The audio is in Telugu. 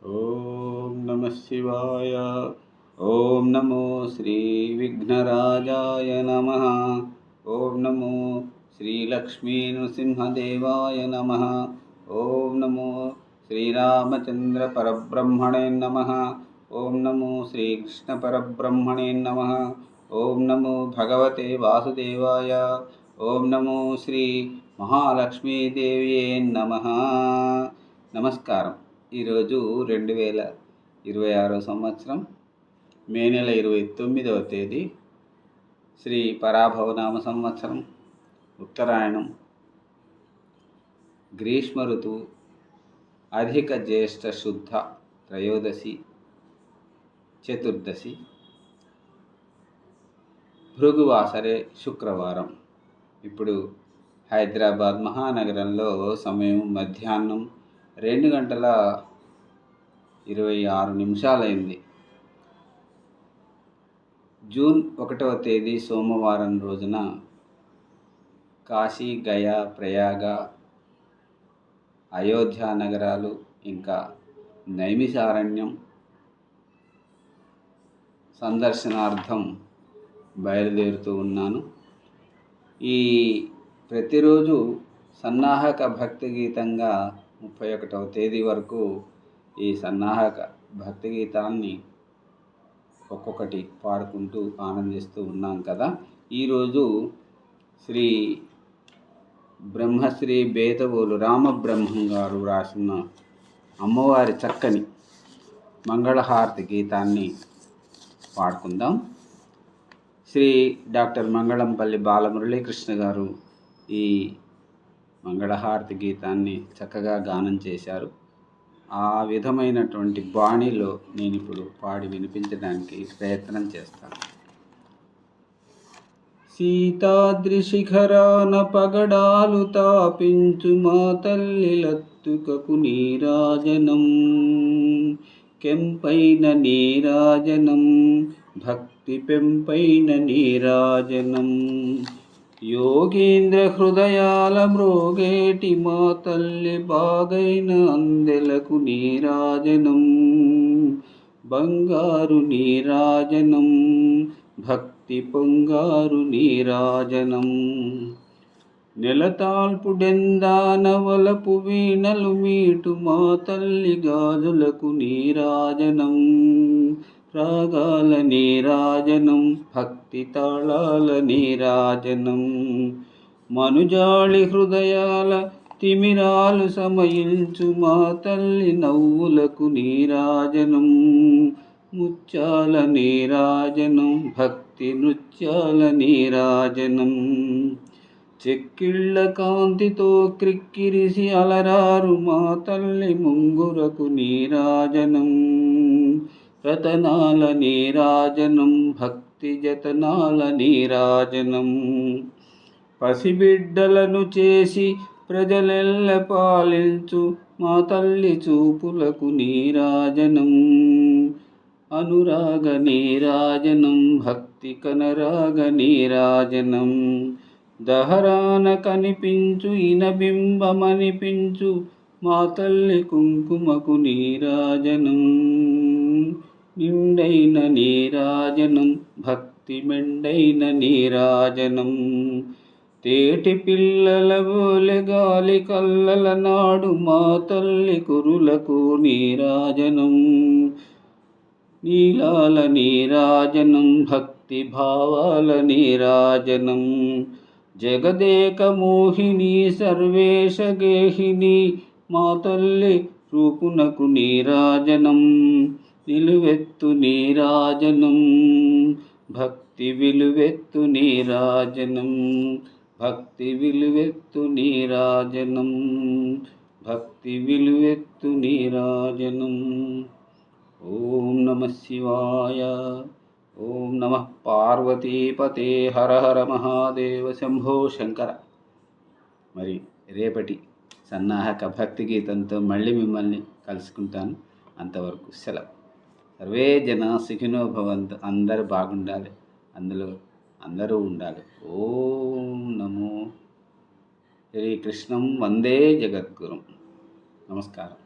ఓం నమ శివాయ. ఓం నమో శ్రీ విఘ్నరాజాయ నమ. ఓం నమో శ్రీ లక్ష్మీ నృసింహదేవాయ నమ. ఓం నమో శ్రీరామచంద్ర పరబ్రహ్మణే నమ. ఓం నమో శ్రీకృష్ణ పరబ్రహ్మణే నమ. ఓం నమో భగవతే వాసుదేవాయ. ఓం నమో శ్రీ మహాలక్ష్మీదేవ్యే నమ. నమస్కారం. ఈరోజు 2026 సంవత్సరం మే నెల 29వ తేదీ, శ్రీ పరాభవనామ సంవత్సరం, ఉత్తరాయణం, గ్రీష్మ ఋతువు, అధిక జ్యేష్ఠ శుద్ధ త్రయోదశి, చతుర్దశి, భృగువాసరే శుక్రవారం. ఇప్పుడు హైదరాబాద్ మహానగరంలో సమయం మధ్యాహ్నం 2:26 జూన్ 1వ తేదీ సోమవారం రోజున కాశీ, గయా, ప్రయాగ, అయోధ్య నగరాలు ఇంకా నైమిషారణ్యం సందర్శనార్థం బయలుదేరుతూ ఉన్నాను. ఈ ప్రతిరోజు సన్నాహక భక్తి గీతంగా 31వ తేదీ వరకు ఈ సన్నాహక భక్తి గీతాన్ని ఒక్కొక్కటి పాడుకుంటూ ఆనందిస్తూ ఉన్నాం కదా. ఈరోజు శ్రీ బ్రహ్మశ్రీ బేతవోలు రామబ్రహ్మం గారు రాసిన అమ్మవారి చక్కని మంగళహారతి గీతాన్ని పాడుకుందాం. శ్రీ డాక్టర్ మంగళంపల్లి బాలమురళీకృష్ణ గారు ఈ మంగళహారతి గీతాన్ని చక్కగా గానం చేశారు. ఆ విధమైనటువంటి బాణిలో నేను ఇప్పుడు పాడి వినిపించడానికి ప్రయత్నం చేస్తాను. సీతాద్రి శిఖరాన పగడాలు తాపించు మా తల్లి లత్తుకకు నీరాజనం, కెంపైన నీరాజనం, భక్తి పెంపైన నీరాజనం, యోగేంద్ర హృదయాల మ్రోగేటి మా తల్లి బాగైన అందెలకు నీరాజనం, బంగారు నీరాజనం, భక్తి పొంగారు నీరాజనం, నెలతాల్పుడెందాన వలపు వీణలు మీటు మా తల్లి గాజులకు నీరాజనం, రాగాల నీరాజనం, భక్తి తాళాల నీరాజనం, మనుజాళి హృదయాల తిమిరాలు సమయించు మా తల్లి నవ్వులకు నీరాజనం, ముత్యాల నీరాజనం, భక్తి నృత్యాల నీరాజనం, చెక్కిళ్ళ కాంతితో క్రిక్కిరిసి అలరారు మా తల్లి ముంగురకు నీరాజనం, రతనాల నీరాజనం, భక్తి జతనాల నీరాజనం, పసిబిడ్డలను చేసి ప్రజలెల్ల పాలించు మా తల్లి చూపులకు నీరాజనం, అనురాగ నీరాజనం, భక్తి కనరాగ నీరాజనం, దహరాన కనిపించు ఇనబింబమనిపించు మా తల్లి కుంకుమకు నీరాజనం, నిండైన నీరాజనం, భక్తి మెండైన నీరాజనం, తేటి పిల్లల బోలె గాలి కల్లల నాడు మా తల్లి కురులకు నీరాజనం, నీలాల నీరాజనం, భక్తి భావాల నీరాజనం, జగదేక మోహిని సర్వేశ గేహిని మా తల్లి రూపునకు నీరాజనం, నిలువెత్తు నీరాజనం, భక్తి విలువెత్తు నీరాజనం, భక్తి విలువెత్తు నీరాజనం, భక్తి విలువెత్తు నీరాజనం. ఓం నమ శివాయ. ఓం నమ పార్వతీపతే. హర హర మహాదేవ శంభో శంకర. మరి రేపటి సన్నాహక భక్తి గీతంతో మళ్ళీ మిమ్మల్ని కలుసుకుంటాను. అంతవరకు సెలవు. సర్వే జన సుఖినో భవంతు. అందరూ బాగుండాలి, అందులో అందరూ ఉండాలి. ఓం నమో శ్రీకృష్ణం వందే జగద్గురుం. నమస్కారం.